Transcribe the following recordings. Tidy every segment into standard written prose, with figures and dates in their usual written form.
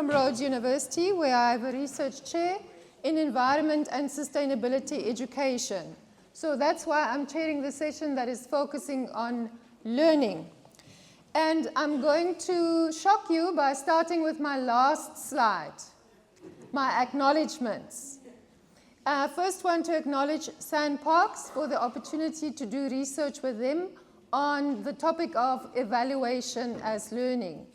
from Rhodes University, where I have a research chair in environment and sustainability education. So that's why I'm chairing the session that is focusing on learning. And I'm going to shock you by starting with my last slide, my acknowledgements. I first want to acknowledge Sandparks for the opportunity to do research with them on the topic of evaluation as learning.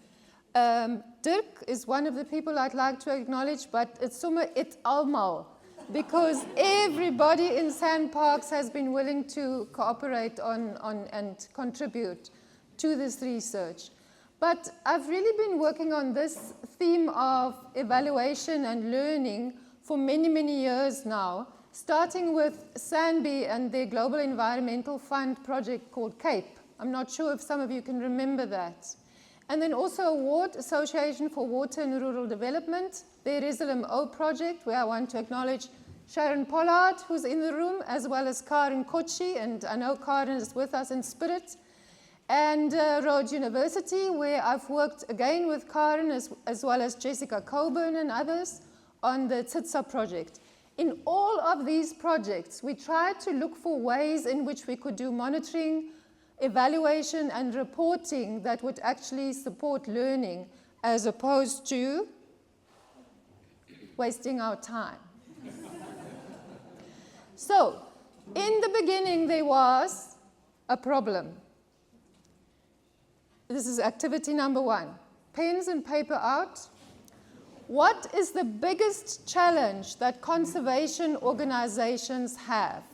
Dirk is one of the people I'd like to acknowledge, but it's sommer it almal, because everybody in Sandparks has been willing to cooperate on and contribute to this research. But I've really been working on this theme of evaluation and learning for many, many years now, starting with SANBI and their Global Environmental Fund project called CAPE. I'm not sure if some of you can remember that. And then also AWARD, Association for Water and Rural Development, their RESLMO project, where I want to acknowledge Sharon Pollard, who's in the room, as well as Karen Kochi, and I know Karen is with us in spirit. And Rhodes University, where I've worked again with Karen, as well as Jessica Coburn and others, on the TSITSA project. In all of these projects, we tried to look for ways in which we could do monitoring, evaluation, and reporting that would actually support learning as opposed to wasting our time. So, in the beginning, there was a problem. This is activity number 1. Pens and paper out. What is the biggest challenge that conservation organizations have?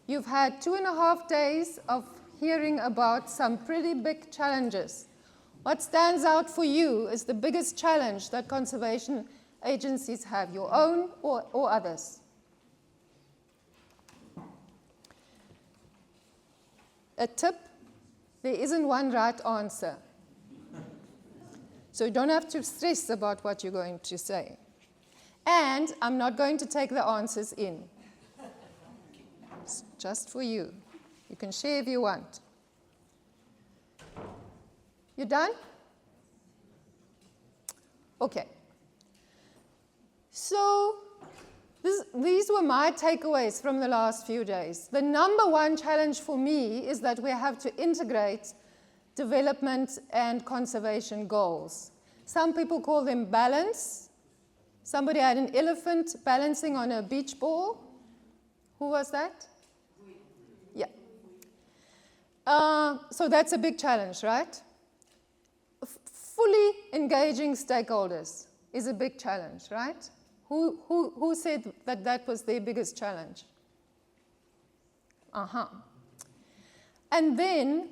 You've had 2.5 days of hearing about some pretty big challenges. What stands out for you is the biggest challenge that conservation agencies have, your own or others? A tip, there isn't one right answer. So you don't have to stress about what you're going to say. And I'm not going to take the answers in. It's just for you. You can share if you want. You done? Okay. So these were my takeaways from the last few days. The number one challenge for me is that we have to integrate development and conservation goals. Some people call them balance. Somebody had an elephant balancing on a beach ball. Who was that? Yeah. So that's a big challenge, right? Fully engaging stakeholders is a big challenge, right? Who said that that was their biggest challenge? And then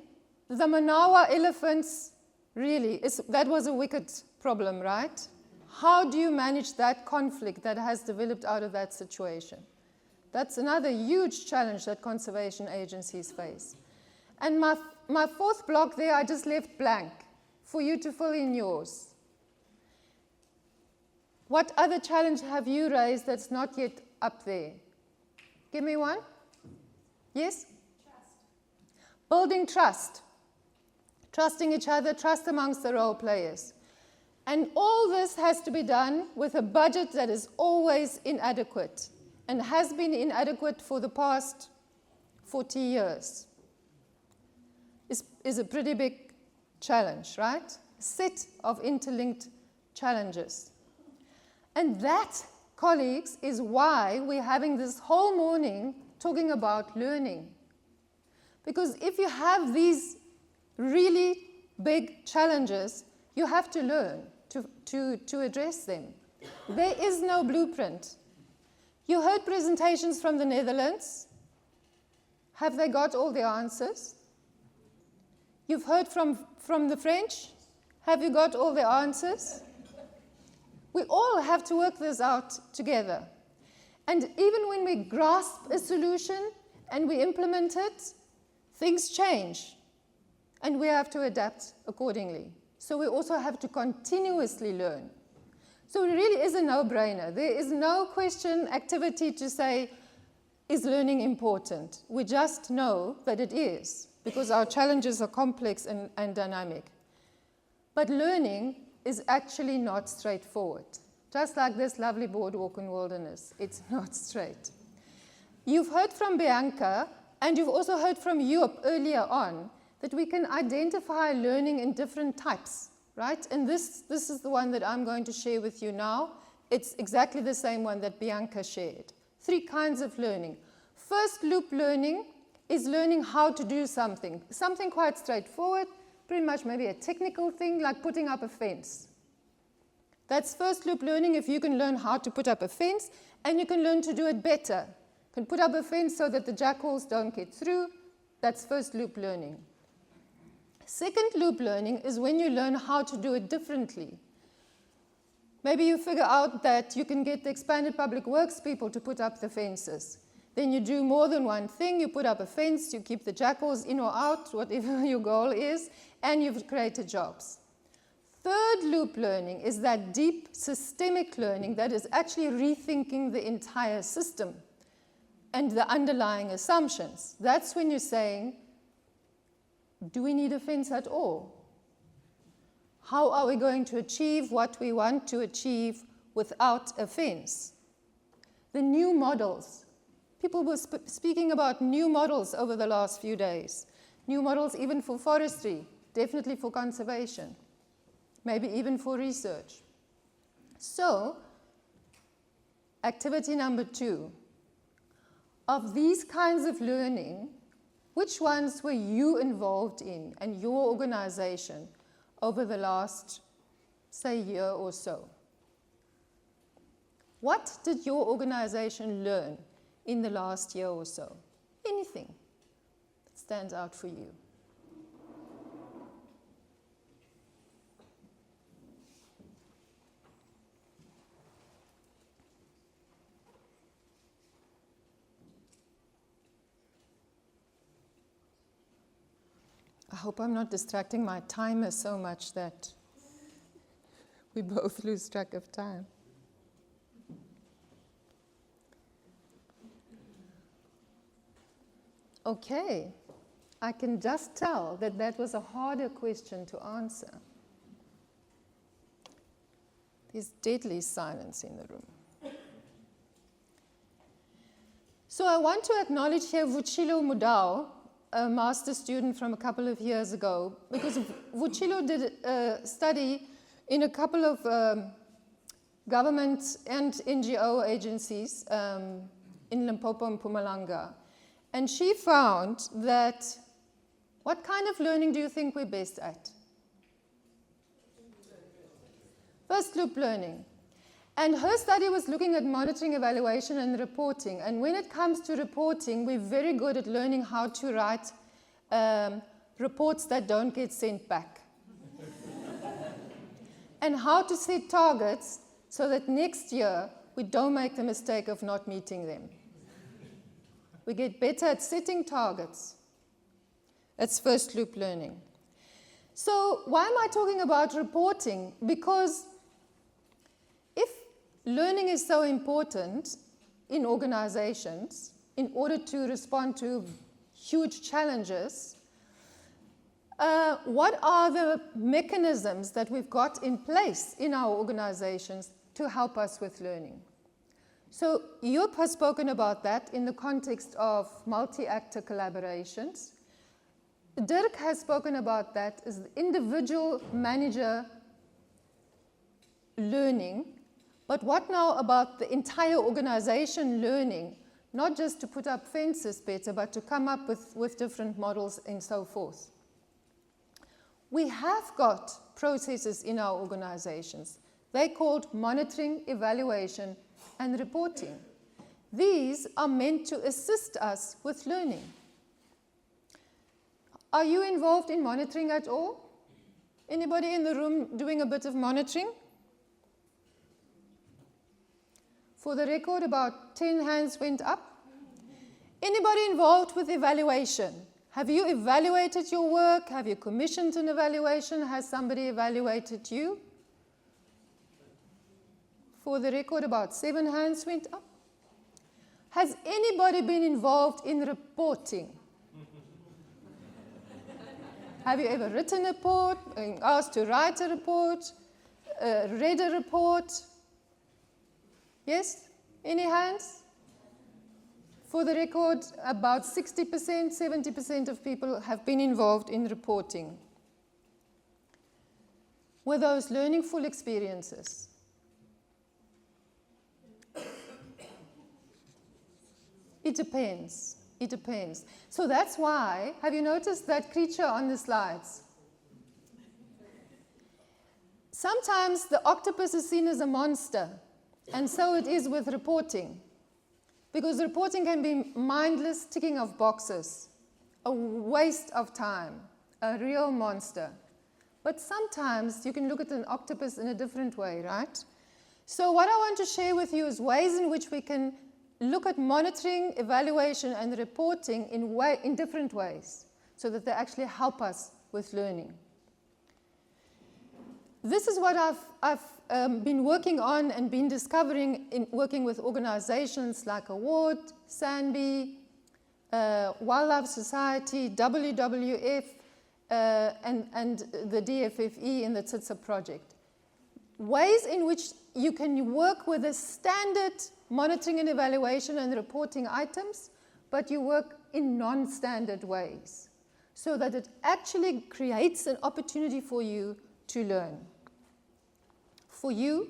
the Manawa elephants, really, that was a wicked problem, right? How do you manage that conflict that has developed out of that situation? That's another huge challenge that conservation agencies face. And my fourth block there, I just left blank for you to fill in yours. What other challenge have you raised that's not yet up there? Give me one. Yes? Trust. Building trust. Trusting each other, trust amongst the role players. And all this has to be done with a budget that is always inadequate and has been inadequate for the past 40 years. Is a pretty big challenge, right? A set of interlinked challenges. And that, colleagues, is why we're having this whole morning talking about learning. Because if you have these really big challenges, you have to learn to address them. There is no blueprint. You heard presentations from the Netherlands. Have they got all the answers? You've heard from the French. Have you got all the answers? We all have to work this out together. And even when we grasp a solution and we implement it, things change. And we have to adapt accordingly. So we also have to continuously learn. So it really is a no-brainer. There is no question activity to say, is learning important? We just know that it is, because our challenges are complex and dynamic. But learning is actually not straightforward. Just like this lovely boardwalk in Wilderness, it's not straight. You've heard from Bianca, and you've also heard from Joop earlier on, that we can identify learning in different types, right? And this is the one that I'm going to share with you now. It's exactly the same one that Bianca shared. 3 kinds of learning. First loop learning is learning how to do something quite straightforward, pretty much maybe a technical thing like putting up a fence. That's first loop learning if you can learn how to put up a fence, and you can learn to do it better. You can put up a fence so that the jackals don't get through. That's first loop learning. Second loop learning is when you learn how to do it differently. Maybe you figure out that you can get the expanded public works people to put up the fences. Then you do more than one thing. You put up a fence, you keep the jackals in or out, whatever your goal is, and you've created jobs. Third loop learning is that deep systemic learning that is actually rethinking the entire system and the underlying assumptions. That's when you're saying, do we need a fence at all? How are we going to achieve what we want to achieve without a fence? The new models. People were speaking about new models over the last few days. New models even for forestry, definitely for conservation, maybe even for research. So, activity number 2. Of these kinds of learning, which ones were you involved in and your organization over the last, say, year or so? What did your organization learn in the last year or so? Anything that stands out for you? I hope I'm not distracting my timer so much that we both lose track of time. Okay, I can just tell that that was a harder question to answer. There's deadly silence in the room. So I want to acknowledge here Vuchilo Mudau, a master's student from a couple of years ago, because Vuchilo did a study in a couple of government and NGO agencies in Limpopo and Mpumalanga. And she found that, what kind of learning do you think we're best at? First loop learning. And her study was looking at monitoring, evaluation, and reporting. And when it comes to reporting, we're very good at learning how to write reports that don't get sent back. And how to set targets so that next year we don't make the mistake of not meeting them. We get better at setting targets. That's first loop learning. So why am I talking about reporting? Because if learning is so important in organizations in order to respond to huge challenges, what are the mechanisms that we've got in place in our organizations to help us with learning? So Joop has spoken about that in the context of multi-actor collaborations. Dirk has spoken about that as the individual manager learning. But what now about the entire organization learning, not just to put up fences better, but to come up with different models and so forth? We have got processes in our organizations. They're called monitoring, evaluation, and reporting. These are meant to assist us with learning. Are you involved in monitoring at all? Anybody in the room doing a bit of monitoring? For the record, about 10 hands went up. Anybody involved with evaluation? Have you evaluated your work? Have you commissioned an evaluation? Has somebody evaluated you? For the record, about 7 hands went up. Has anybody been involved in reporting? Have you ever written a report, been asked to write a report, read a report? Yes? Any hands? For the record, about 60%, 70% of people have been involved in reporting. Were those learningful experiences? It depends. It depends. So that's why, have you noticed that creature on the slides? Sometimes the octopus is seen as a monster, and so it is with reporting. Because reporting can be mindless ticking of boxes, a waste of time, a real monster. But sometimes you can look at an octopus in a different way, right? So what I want to share with you is ways in which we can look at monitoring, evaluation, and reporting in different ways so that they actually help us with learning. This is what I've been working on and been discovering in working with organizations like Award, Sanby, Wildlife Society, WWF, and the DFFE in the TSITSA project. Ways in which you can work with the standard monitoring and evaluation and reporting items, but you work in non-standard ways so that it actually creates an opportunity for you to learn. For you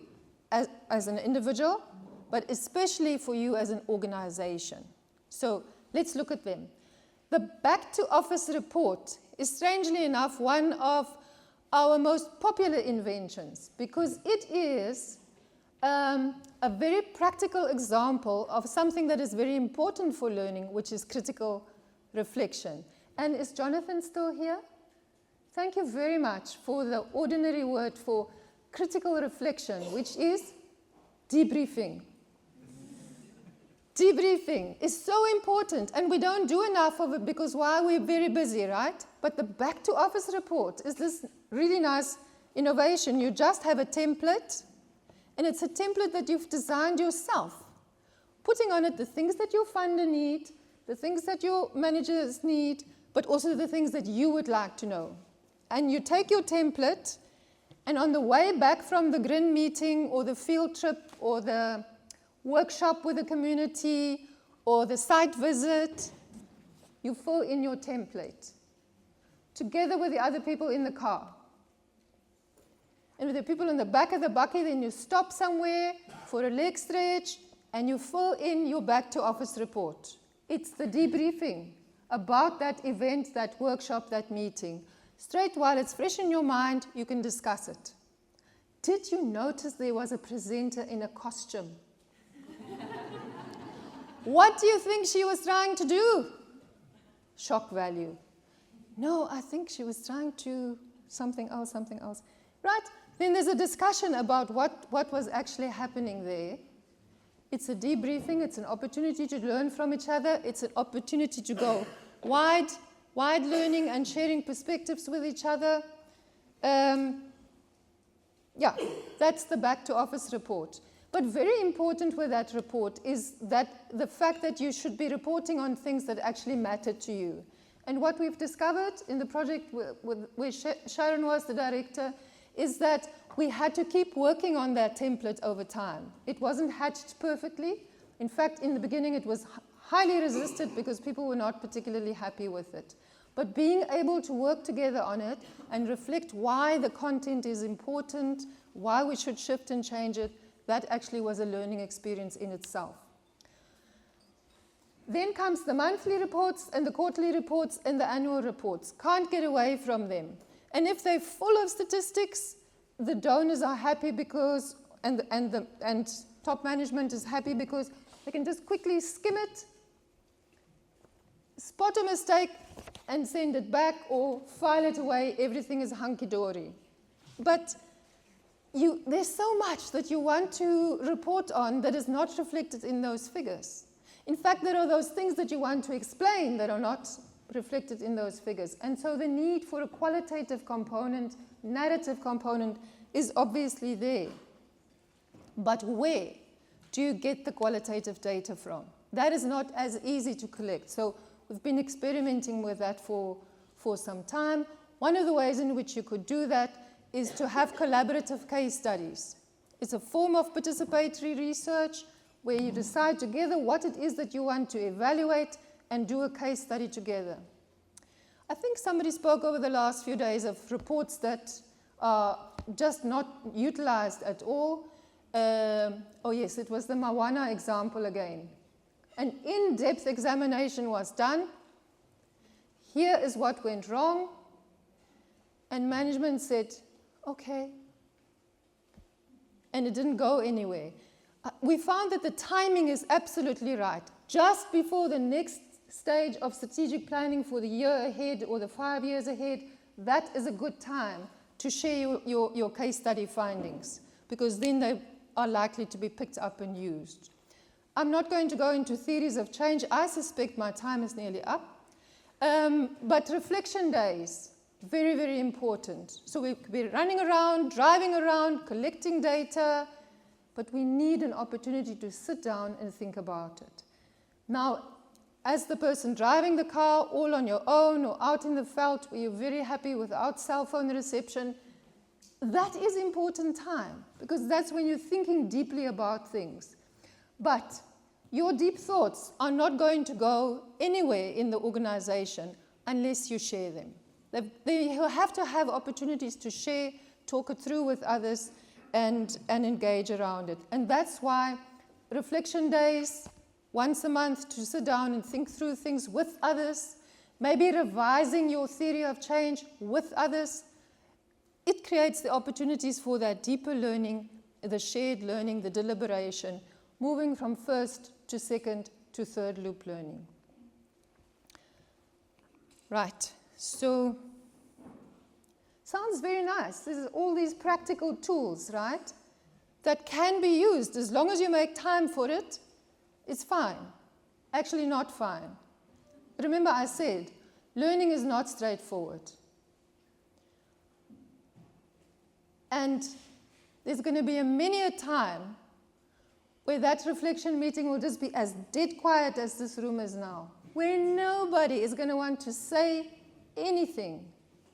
as an individual, but especially for you as an organization. So let's look at them. The Back to Office report is strangely enough one of our most popular inventions because it is a very practical example of something that is very important for learning, which is critical reflection. And is Jonathan still here? Thank you very much for the ordinary word for critical reflection, which is debriefing. Debriefing is so important, and we don't do enough of it because why? We're very busy, right? But the Back to Office report is this really nice innovation. You just have a template, and it's a template that you've designed yourself, putting on it the things that your funder need, the things that your managers need, but also the things that you would like to know. And you take your template, and on the way back from the GRIN meeting or the field trip or the workshop with the community or the site visit, you fill in your template together with the other people in the car. And with the people in the back of the bucket, then you stop somewhere for a leg stretch and you fill in your Back to Office report. It's the debriefing about that event, that workshop, that meeting. Straight while it's fresh in your mind, you can discuss it. Did you notice there was a presenter in a costume? What do you think she was trying to do? Shock value. No, I think she was trying to something else. Right? Then there's a discussion about what was actually happening there. It's a debriefing. It's an opportunity to learn from each other. It's an opportunity to go wide learning and sharing perspectives with each other. Yeah, that's the Back to Office report. But very important with that report is that the fact that you should be reporting on things that actually matter to you. And what we've discovered in the project where Sharon was the director is that we had to keep working on that template over time. It wasn't hatched perfectly. In fact, in the beginning, it was highly resisted because people were not particularly happy with it. But being able to work together on it and reflect why the content is important, why we should shift and change it, that actually was a learning experience in itself. Then comes the monthly reports and the quarterly reports and the annual reports. Can't get away from them. And if they're full of statistics, the donors are happy because, and top management is happy because they can just quickly skim it, spot a mistake, and send it back or file it away. Everything is hunky-dory. But there's so much that you want to report on that is not reflected in those figures. In fact, there are those things that you want to explain that are not reflected in those figures. And so the need for a qualitative component, narrative component, is obviously there. But where do you get the qualitative data from? That is not as easy to collect. So we've been experimenting with that for some time. One of the ways in which you could do that is to have collaborative case studies. It's a form of participatory research where you decide together what it is that you want to evaluate and do a case study together. I think somebody spoke over the last few days of reports that are just not utilized at all. Oh yes, it was the Mawana example again. An in-depth examination was done. Here is what went wrong. And management said, okay. And it didn't go anywhere. We found that the timing is absolutely right. Just before the next stage of strategic planning for the year ahead or the 5 years ahead, that is a good time to share your case study findings, because then they are likely to be picked up and used. I'm not going to go into theories of change. I suspect my time is nearly up. But reflection days, very, very important. So we could be running around, driving around, collecting data, but we need an opportunity to sit down and think about it. Now, as the person driving the car, all on your own or out in the veld where you're very happy without cell phone reception, that is important time, because that's when you're thinking deeply about things. But your deep thoughts are not going to go anywhere in the organization unless you share them. They have to have opportunities to share, talk it through with others, and engage around it. And that's why reflection days, once a month, to sit down and think through things with others, maybe revising your theory of change with others, it creates the opportunities for that deeper learning, the shared learning, the deliberation, moving from first to second to third loop learning. Right, so sounds very nice. This is all these practical tools, right, that can be used as long as you make time for it. It's fine. Actually not fine. Remember I said, learning is not straightforward. And there's going to be many a time where that reflection meeting will just be as dead quiet as this room is now, where nobody is going to want to say anything.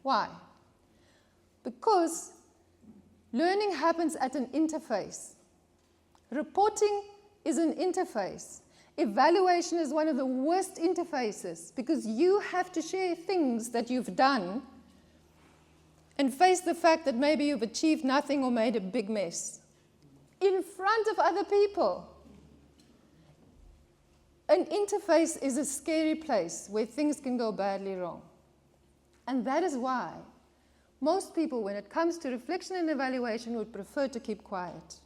Why? Because learning happens at an interface. Reporting is an interface. Evaluation is one of the worst interfaces, because you have to share things that you've done and face the fact that maybe you've achieved nothing or made a big mess in front of other people. An interface is a scary place where things can go badly wrong. And that is why most people, when it comes to reflection and evaluation, would prefer to keep quiet.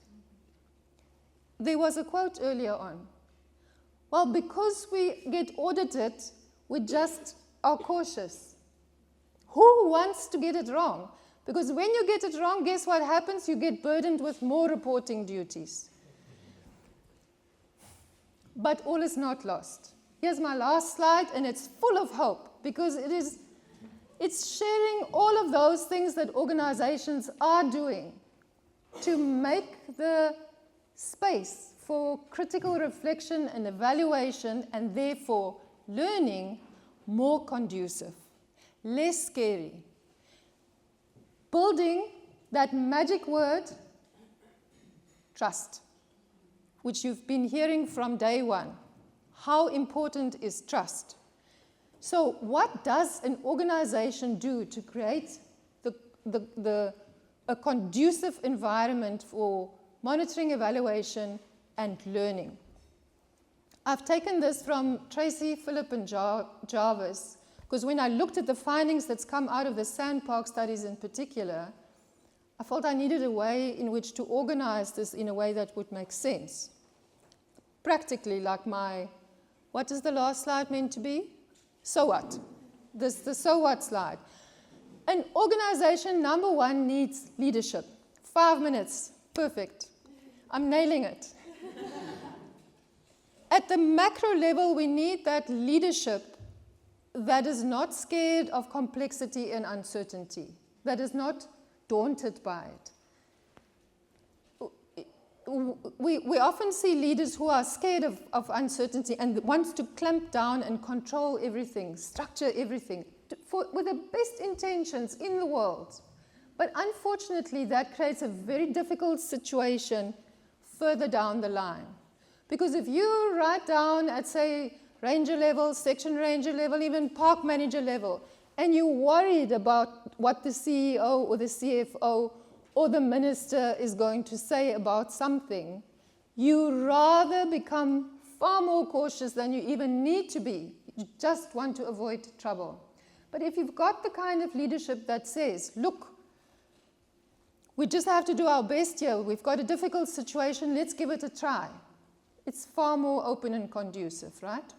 There was a quote earlier on. Well, because we get audited, we just are cautious. Who wants to get it wrong? Because when you get it wrong, guess what happens? You get burdened with more reporting duties. But all is not lost. Here's my last slide, and it's full of hope, because it's sharing all of those things that organizations are doing to make the space for critical reflection and evaluation, and therefore learning, more conducive, less scary. Building that magic word, trust, which you've been hearing from day one. How important is trust? So what does an organization do to create a conducive environment for monitoring, evaluation, and learning? I've taken this from Tracy, Philip, and Jarvis, because when I looked at the findings that's come out of the Sandpark studies in particular, I felt I needed a way in which to organize this in a way that would make sense. Practically, like what is the last slide meant to be? So what? This the so what slide. An organization, number one, needs leadership. 5 minutes, perfect. I'm nailing it. At the macro level, we need that leadership that is not scared of complexity and uncertainty, that is not daunted by it. We often see leaders who are scared of uncertainty and wants to clamp down and control everything, structure everything, with the best intentions in the world. But unfortunately, that creates a very difficult situation further down the line. Because if you write down at, say, ranger level, section ranger level, even park manager level, and you're worried about what the CEO or the CFO or the minister is going to say about something, you rather become far more cautious than you even need to be. You just want to avoid trouble. But if you've got the kind of leadership that says, look, we just have to do our best here, we've got a difficult situation, let's give it a try. It's far more open and conducive, right?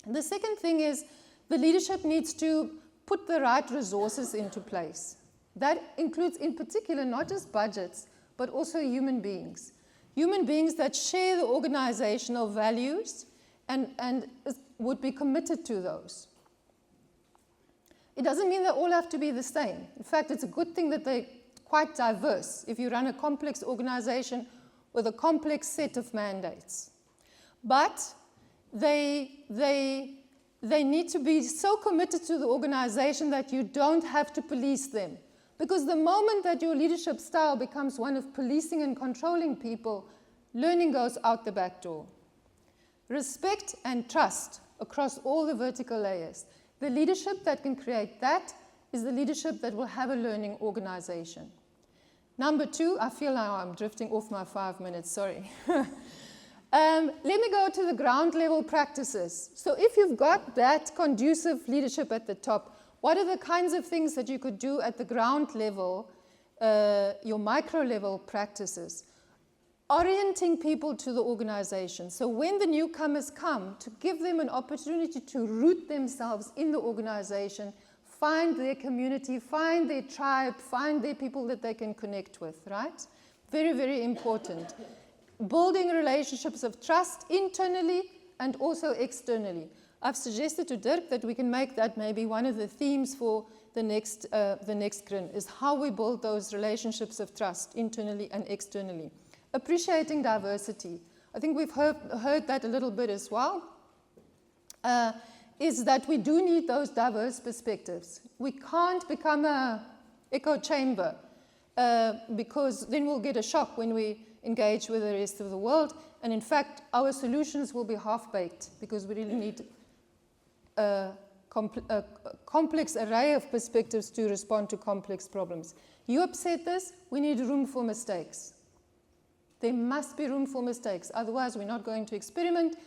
And the second thing is the leadership needs to put the right resources into place. That includes, in particular, not just budgets, but also human beings. Human beings that share the organizational values and would be committed to those. It doesn't mean they all have to be the same. In fact, it's a good thing that they're quite diverse if you run a complex organization with a complex set of mandates. But they need to be so committed to the organization that you don't have to police them. Because the moment that your leadership style becomes one of policing and controlling people, learning goes out the back door. Respect and trust across all the vertical layers. The leadership that can create that is the leadership that will have a learning organization. Number two, I feel now I'm drifting off my 5 minutes, sorry. Let me go to the ground level practices. So if you've got that conducive leadership at the top, what are the kinds of things that you could do at the ground level, your micro level practices? Orienting people to the organization. So when the newcomers come, to give them an opportunity to root themselves in the organization, find their community, find their tribe, find their people that they can connect with, right? Very, very important. Building relationships of trust internally and also externally. I've suggested to Dirk that we can make that maybe one of the themes for the next GRIN, is how we build those relationships of trust internally and externally. Appreciating diversity. I think we've heard that a little bit as well. Is that we do need those diverse perspectives. We can't become an echo chamber because then we'll get a shock when we engage with the rest of the world. And in fact, our solutions will be half-baked because we really need a complex array of perspectives to respond to complex problems. You said this, we need room for mistakes. There must be room for mistakes. Otherwise, we're not going to experiment.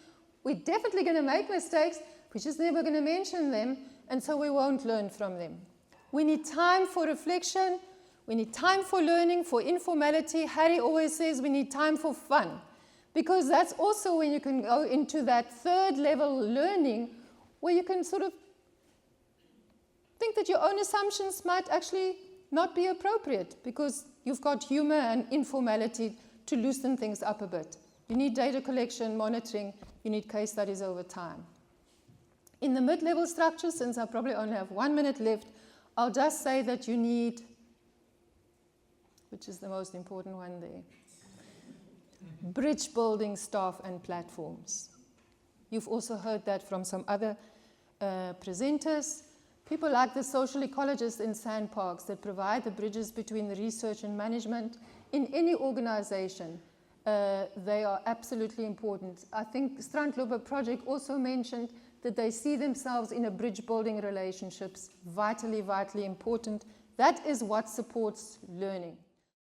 We're definitely going to make mistakes. We're just never going to mention them, and so we won't learn from them. We need time for reflection. We need time for learning, for informality. Harry always says we need time for fun, because that's also when you can go into that third level learning where you can sort of think that your own assumptions might actually not be appropriate because you've got humor and informality to loosen things up a bit. You need data collection, monitoring, you need case studies over time. In the mid-level structure, since I probably only have 1 minute left, I'll just say that you need, which is the most important one there, bridge building staff and platforms. You've also heard that from some other presenters. People like the social ecologists in sandparks that provide the bridges between the research and management in any organization. They are absolutely important. I think Strandloper Project also mentioned that they see themselves in a bridge building relationships, vitally, vitally important. That is what supports learning.